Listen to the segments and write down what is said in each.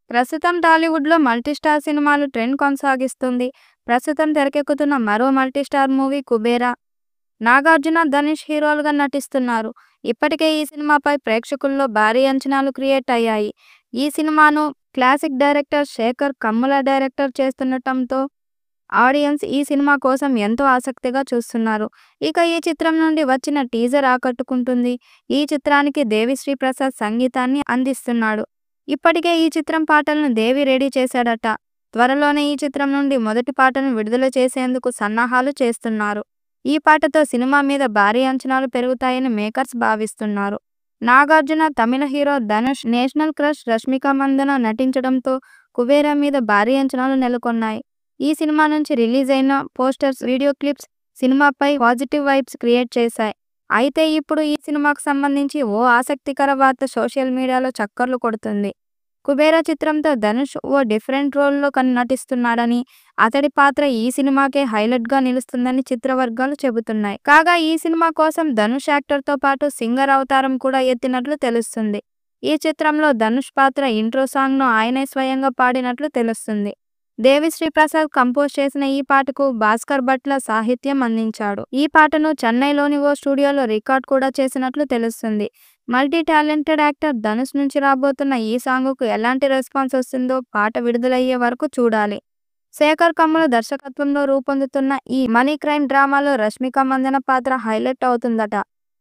ప్రస్తుతం టాలీవుడ్‌లో మల్టీస్టార్ సినిమాలు ట్రెండ్ కొనసాగిస్తుంది. ప్రస్తుతం తెరకెక్కుతున్న మరో మల్టీస్టార్ మూవీ 'కుబేరా'. నాగార్జున, ధనుష్ హీరోలుగా నటిస్తున్నారు. ఇప్పటికే ఈ సినిమాపై ప్రేక్షకుల్లో భారీ అంచనాలు క్రియేట్ అయ్యాయి. ఈ సినిమాను classic director Sekhar Kammula director చేస్తుండటంతో ఆడియన్స్ ఈ సినిమా కోసం ఎంతో ఆసక్తిగా చూస్తున్నారు. ఇక ఈ చిత్రం నుండి వచ్చిన టీజర్ ఆకట్టుకుంటుంది. ఈ చిత్రానికి దేవిశ్రీ ప్రసాద్ సంగీతాన్ని అందిస్తున్నాడు. ఇప్పటికే ఈ చిత్రం పాటలను దేవి రెడీ చేశాడట. త్వరలోనే ఈ చిత్రం నుండి మొదటి పాటను విడుదల చేసేందుకు సన్నాహాలు చేస్తున్నారు. ఈ పాటతో సినిమా మీద భారీ అంచనాలు పెరుగుతాయని మేకర్స్ భావిస్తున్నారు. Nagarjuna, Tamil hero Dhanush, national crush Rashmika Mandanna నటించడంతో 'కుబేరా' మీద భారీ అంచనాలు నెలకొన్నాయి. ఈ సినిమా నుంచి రిలీజ్ అయిన పోస్టర్స్, వీడియో క్లిప్స్ సినిమాపై పాజిటివ్ వైబ్స్ క్రియేట్ చేశాయి. అయితే ఇప్పుడు ఈ సినిమాకు సంబంధించి ఓ ఆసక్తికర వార్త సోషల్ మీడియాలో చక్కర్లు కొడుతుంది. 'కుబేరా' చిత్రంతో ధనుష్ ఓ డిఫరెంట్ రోల్లో నటిస్తున్నాడని, అతడి పాత్ర ఈ సినిమాకే హైలైట్‌గా నిలుస్తుందని చిత్ర వర్గాలు చెబుతున్నాయి. కాగా ఈ సినిమా కోసం ధనుష్ యాక్టర్‌తో పాటు సింగర్ అవతారం కూడా ఎత్తినట్లు తెలుస్తుంది. ఈ చిత్రంలో ధనుష్ పాత్ర ఇంట్రో సాంగ్‌ను ఆయనే స్వయంగా పాడినట్లు తెలుస్తుంది. దేవిశ్రీ ప్రసాద్ కంపోజ్ చేసిన ఈ పాటకు భాస్కర్ భట్ల సాహిత్యం అందించాడు. ఈ పాటను చెన్నైలోని ఓ స్టూడియోలో రికార్డ్ కూడా చేసినట్లు తెలుస్తుంది. మల్టీ టాలెంటెడ్ యాక్టర్ ధనుష్ నుంచి రాబోతున్న ఈ సాంగ్‌కు ఎలాంటి రెస్పాన్స్ వస్తుందో పాట విడుదలయ్యే వరకు చూడాలి. శేఖర్ కమ్ముల దర్శకత్వంలో రూపొందుతున్న ఈ మనీ క్రైమ్ డ్రామాలో రష్మిక మందన పాత్ర హైలైట్ అవుతుందట.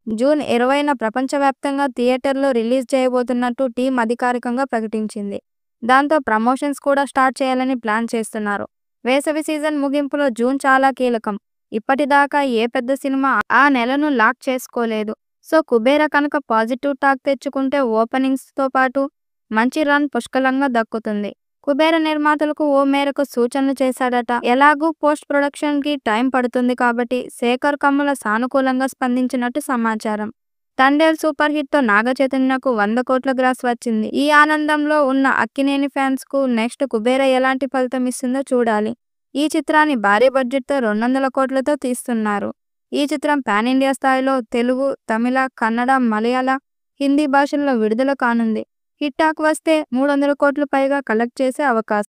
జూన్ 20న ప్రపంచవ్యాప్తంగా థియేటర్లో రిలీజ్ చేయబోతున్నట్టు టీం అధికారికంగా ప్రకటించింది. దాంతో ప్రమోషన్స్ కూడా స్టార్ట్ చేయాలని ప్లాన్ చేస్తున్నారు. వేసవి సీజన్ ముగింపులో జూన్ చాలా కీలకం. ఇప్పటిదాకా ఏ పెద్ద సినిమా ఆ నెలను లాక్ చేసుకోలేదు. సో 'కుబేరా' కనుక పాజిటివ్ టాక్ తెచ్చుకుంటే ఓపెనింగ్స్‌తో పాటు మంచి రన్ పుష్కలంగా దక్కుతుంది. 'కుబేరా' నిర్మాతలకు ఓ మేరకు సూచనలు చేశాడట. ఎలాగూ పోస్ట్ ప్రొడక్షన్‌కి టైం పడుతుంది కాబట్టి శేఖర్ కమ్ముల సానుకూలంగా స్పందించినట్టు సమాచారం. 'తండేల్' సూపర్ హిట్‌తో నాగ చైతన్యకు 100 కోట్ల గ్రాస్ వచ్చింది. ఈ ఆనందంలో ఉన్న అక్కినేని ఫ్యాన్స్‌కు నెక్స్ట్ 'కుబేరా' ఎలాంటి ఫలితం ఇస్తుందో చూడాలి. ఈ చిత్రాన్ని భారీ బడ్జెట్‌తో 200 కోట్లతో తీస్తున్నారు. ఈ చిత్రం పాన్ ఇండియా స్థాయిలో తెలుగు, తమిళ, కన్నడ, మలయాళ, హిందీ భాషల్లో విడుదల కానుంది. హిట్ టాక్ వస్తే 300 కోట్ల పైగా కలెక్ట్ చేసే అవకాశం